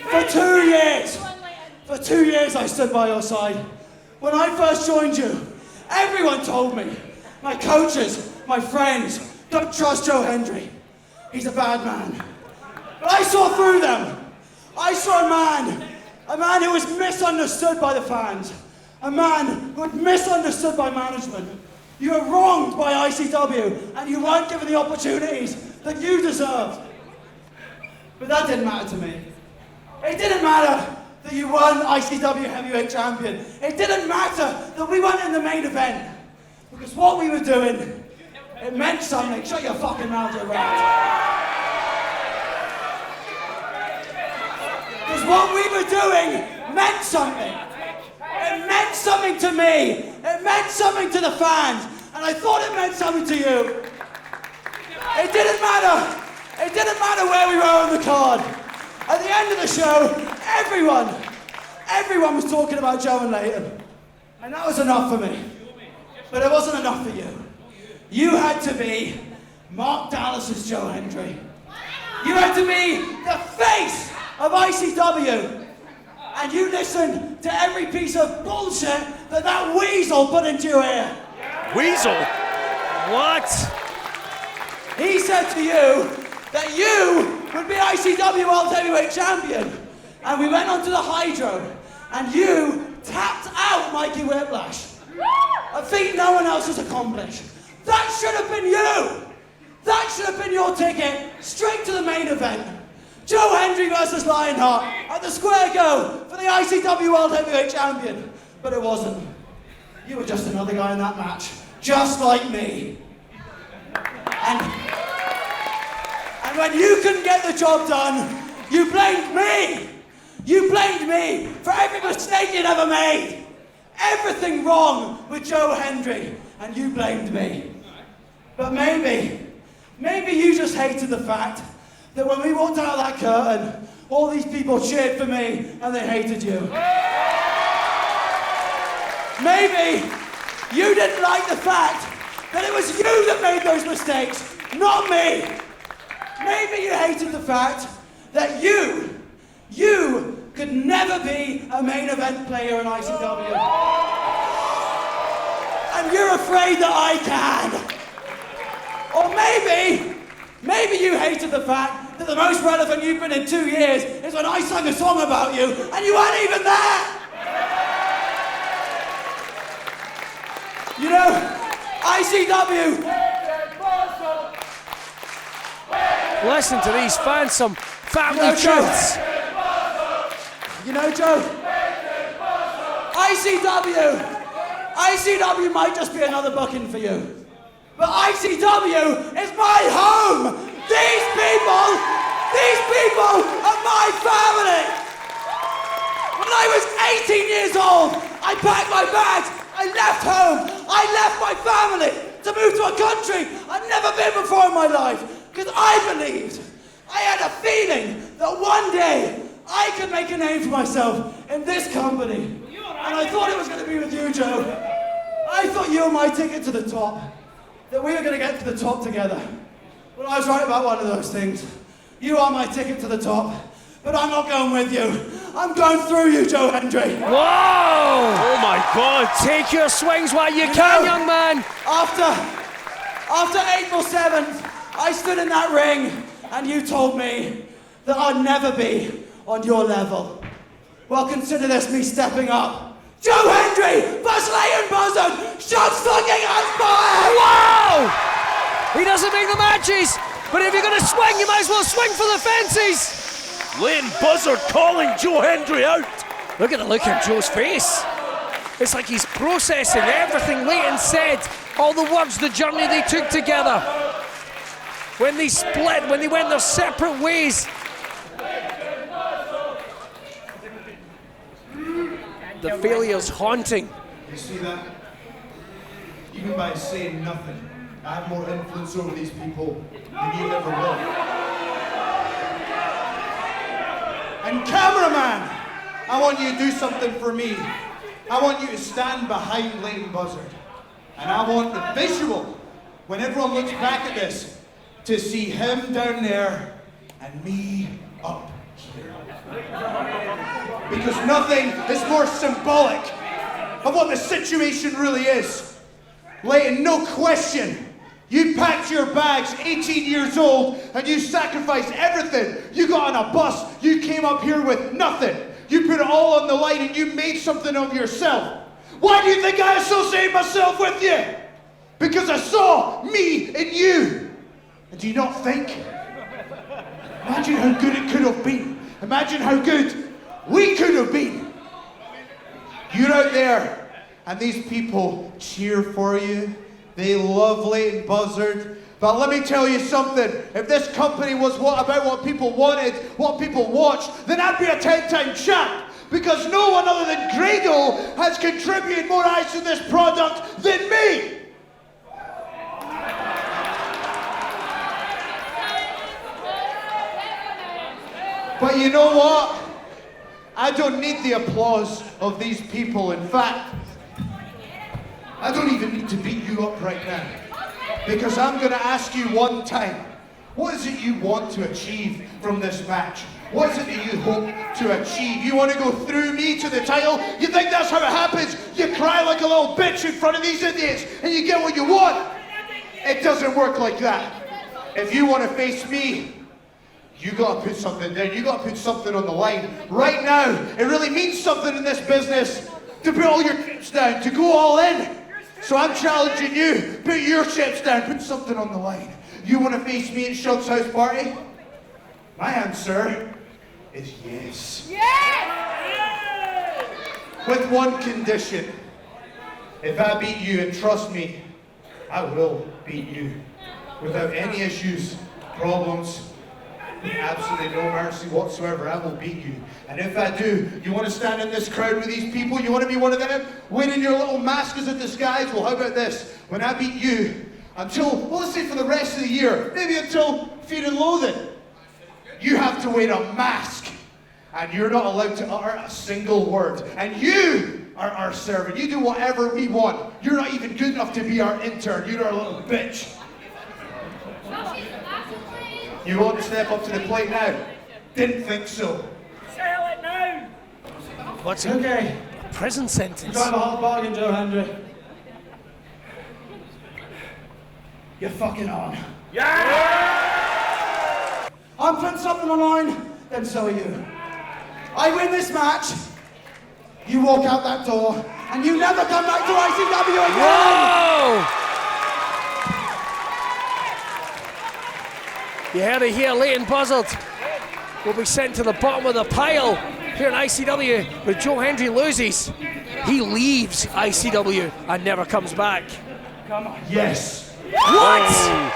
For 2 years I stood by your side. When I first joined you, everyone told me, my coaches, my friends, don't trust Joe Hendry. He's a bad man. But I saw through them. I saw a man who was misunderstood by the fans, a man who was misunderstood by management. You were wronged by ICW, and you weren't given the opportunities that you deserved. But that didn't matter to me. It didn't matter that you weren't ICW heavyweight champion. It didn't matter that we weren't in the main event. Because what we were doing, it meant something. Shut your fucking mouth, you rat. Because what we were doing meant something. It meant something to me. It meant something to the fans. And I thought it meant something to you. It didn't matter. It didn't matter where we were on the card. At the end of the show, everyone was talking about Joe and Leyton. And that was enough for me. But it wasn't enough for you. You had to be Mark Dallas's Joe Hendry. You had to be the face of ICW. And you listened to every piece of bullshit that weasel put into your ear. Weasel? What? He said to you that you would be ICW World Heavyweight Champion. And we went onto the Hydro, and you tapped out Mikey Whiplash. A feat no one else has accomplished. That should have been you. That should have been your ticket straight to the main event. Joe Hendry versus Lionheart at the Square Go for the ICW World Heavyweight Champion. But it wasn't. You were just another guy in that match, just like me. And when you couldn't get the job done, you blamed me. You blamed me for every mistake you'd ever made. Everything wrong with Joe Hendry, and you blamed me. But maybe you just hated the fact that when we walked out of that curtain, all these people cheered for me and they hated you. Maybe you didn't like the fact that it was you that made those mistakes, not me. Maybe you hated the fact that you could never be a main event player in ICW. And you're afraid that I can. Or maybe you hated the fact that the most relevant you've been in 2 years is when I sang a song about you and you weren't even there. You know, ICW. Listen to these fans, some family truths. You know, Joe, ICW might just be another booking for you. But ICW is my home! These people are my family! When I was 18 years old, I packed my bags, I left home, I left my family to move to a country I'd never been before in my life. Because I believed, I had a feeling that one day I could make a name for myself in this company. And I thought it was going to be with you, Joe. I thought you were my ticket to the top. That we were going to get to the top together. Well, I was right about one of those things. You are my ticket to the top. But I'm not going with you. I'm going through you, Joe Hendry. Whoa! Oh my God, take your swings while you can, young man. After April 7th, I stood in that ring and you told me that I'd never be on your level. Well, consider this me stepping up. Joe Hendry versus Leyton Buzzard. Shots fucking on fire! Wow! He doesn't make the matches, but if you're going to swing, you might as well swing for the fences. Leyton Buzzard calling Joe Hendry out. Look at the look on Joe's face. It's like he's processing everything Leyton said, all the words, the journey they took together. When they split, when they went their separate ways. The failure's haunting. You see that? Even by saying nothing, I have more influence over these people than you ever will. And cameraman, I want you to do something for me. I want you to stand behind Leyton Buzzard. And I want the visual, when everyone looks back at this, to see him down there and me up Because nothing is more symbolic of what the situation really is. Leyton, no question. You packed your bags, 18 years old, and you sacrificed everything. You got on a bus, you came up here with nothing. You put it all on the line and you made something of yourself. Why do you think I associate myself with you? Because I saw me in you. And do you not think? Imagine how good it could have been. Imagine how good we could have been. You're out there, and these people cheer for you. They love Leyton Buzzard. But let me tell you something. If this company was about what people wanted, what people watched, then I'd be a 10-time champ. Because no one other than Grado has contributed more eyes to this product than me. But you know what? I don't need the applause of these people. In fact, I don't even need to beat you up right now. Because I'm going to ask you one time, what is it you want to achieve from this match? What is it that you hope to achieve? You want to go through me to the title? You think that's how it happens? You cry like a little bitch in front of these idiots and you get what you want? It doesn't work like that. If you want to face me, you got to put something down. You got to put something on the line. Right now, it really means something in this business to put all your chips down, to go all in. So I'm challenging you. Put your chips down. Put something on the line. You want to face me at Shug's house party? My answer is yes. Yes! With one condition. If I beat you, and trust me, I will beat you. Without any issues, problems, absolutely no mercy whatsoever, I will beat you. And if I do, you want to stand in this crowd with these people? You want to be one of them? Winning your little mask as a disguise? Well, how about this? When I beat you, until, well, let's say for the rest of the year, maybe until Fear and Loathing, you have to wear a mask. And you're not allowed to utter a single word. And you are our servant. You do whatever we want. You're not even good enough to be our intern. You're our little bitch. You want to step up to the plate now? Didn't think so. Sell it now! What's it? Okay. Prison sentence. You drive a hard bargain, Joe Hendry. You're fucking on. Yeah! I'm putting something online, then so are you. I win this match, you walk out that door, and you never come back to ICW again! Whoa! You heard it here, Leyton Buzzard will be sent to the bottom of the pile here in ICW. When Joe Hendry loses, he leaves ICW and never comes back. Come on. Yes. What?